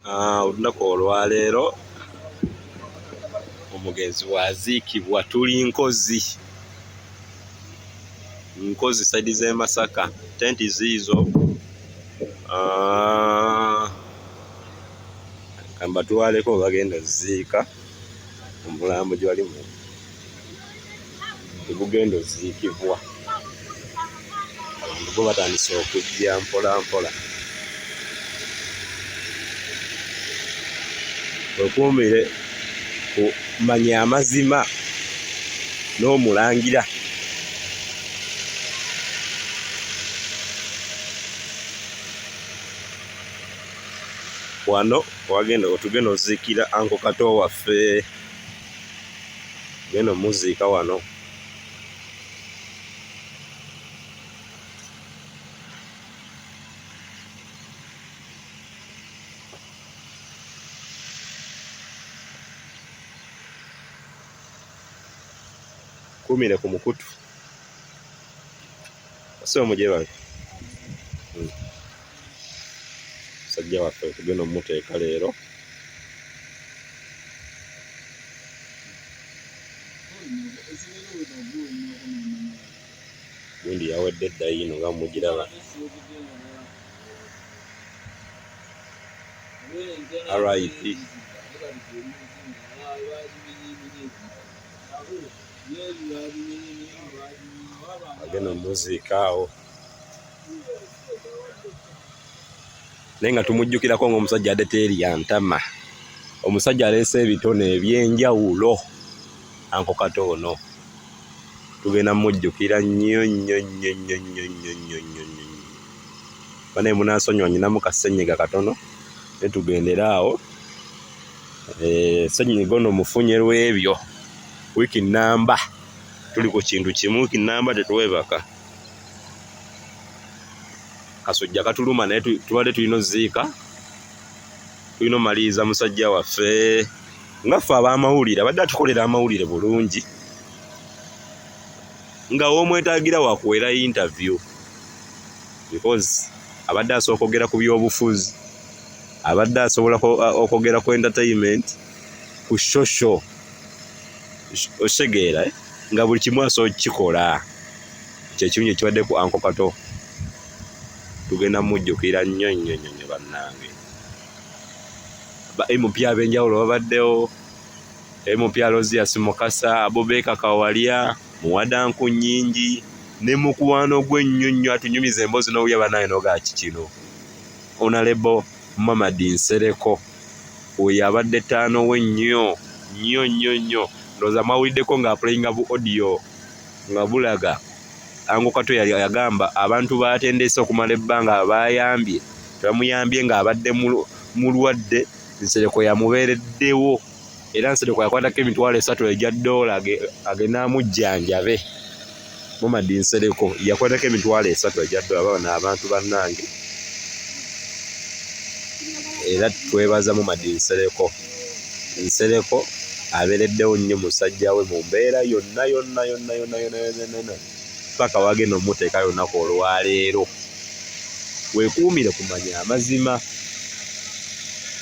Olunaku olwaleero omugenzi waziikibwa. Tuli Nkozi saidi z'e Masaka. Tenti ziizo. Kambatwaleko bagenda ziika omulambo gye wali gugenda oziikibwa. Abantu bo batandise okujja mpola mpola. Wekuumire kumanya amazima n'omulangira. Wano otugenda oziikira Uncle Kato waffe. Genda omuziika wano. Kumire ku mukutu. Ase muje babe. Sajja waffe tugenda omuteeka leero. Gundi yawedde edda yino nga mugiraba. RIP. Agenda omuziika awo. Naye nga tumujjukirako ng'omusajja adde teerya ntama. Omusajja aleese ebitone eby'enjawulo. Uncle Kato ono tugenda mujjukira nnyo nnyo nnyo nnyo nnyo nnyo nnyo nnyo. Banaye munansonyiwa nnyinamu kasenyiga katono naye tugendera awo. Senyiga ono mufunye lw'ebyo. Wiiki nnamba tuli ku kintu kimu, wiiki nnamba tetuwebaka. Kasujja katuluma naye tubadde tulina oziika. Tulina omaliriza musajja waffe. Nga ffe ab'amawulire abadde atukolera amawulire bulungi. Nga w'omwetaagira wakuwera interview. Because abadde asobola okwogera ku byobufuzi. Abadde asobola okwogera ku entertainment. Ku social. Osegeera nga buli kimu asobola okukikola. Kyekimu kye kibadde ku Uncle Kato. Tugenda mujjukira nnyo nnyo nnyo bannange. Ba MP ab'enjawulo babaddewo. MP Rosias Mukasa, Abubeka Kawalya, Muwadanku Nnyingi, ne mukwano gw'ennyonnyo atunyumiza emboozi n'owulya bannange n'ogaaki kino. Honorable Mamadi Nsereko. Oyo abadde ttaano we nnyo nnyo. Ndowooza mwawuliddeko ng'apulayinga bu audio nga bulaga Uncle Kato yagamba abantu b'atendese okumala ebbanga bayambye tebamuyambye ng'abadde mulwadde. Nsereko yamubeereddewo era Nsereko yakwatako emitwalo 3 egya $, agenda amujjanjabe. Mamadi Nsereko yakwatako emitwalo 3 egya $. Bano abantu bannange era twebaza Mamadi Nsereko. Nsereko abeereddewo nnyo musajja we mu mbeera yonna paka wagenda omuteeka lunaku olwaleero. Weekuumire kumanya amazima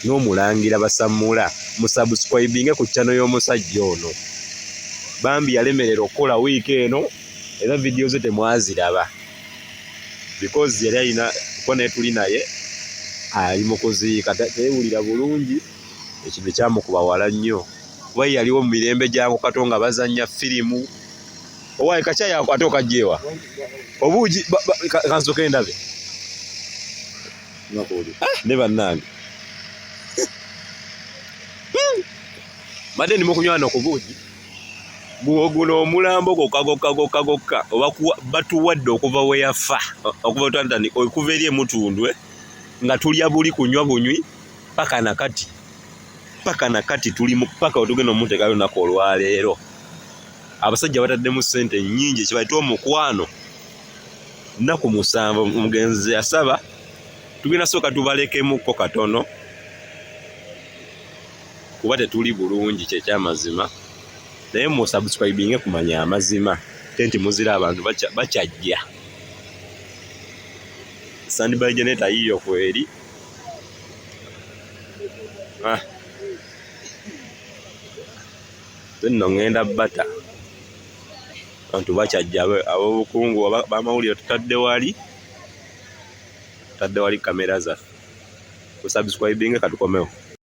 n'omulangira basamula. Musubscribinge ku channel y'omusajja ono. Bambi yalemerera okukola wiiki eno era video ze temwaziraba. Because yali alina ko naye tuli naye ali mu kuziika teewulira bulungi. Ekintu kyamukuba wala nnyo. Kuba yaliwo mu mirembe gya Uncle Kato nga bazannya firimu. Owaye kacha yako ate okajjewa. Obuugi kansoke ndabe. Nakoli. Ne bannange. Madeni mukunywana okubuugi. Guno omulambo gokka oba batuwadde okuva we yafa. Okuva twandani okuva eri emutundwe nga tulya buli kunywa bunywi paka nakati tuli mu paka otugenda omuteeka lunaku olwaleero. Abasajja bataddemu ssente nnyingi kibayita omukwano. Nnaku 7 omugenzi yasaba tugenda sooka tubalekemukko katono kuba tetuli bulungi kyekyamazima. Naye mu subscribinge kumanya amazima tenti muzira abantu bakyajja. Standby generator yiyo kweri. nno ngenda bata abantu bakyajja ab'obukungu b'amawulire tutadde wali kamera zaffe kusubscribinge katukomewo.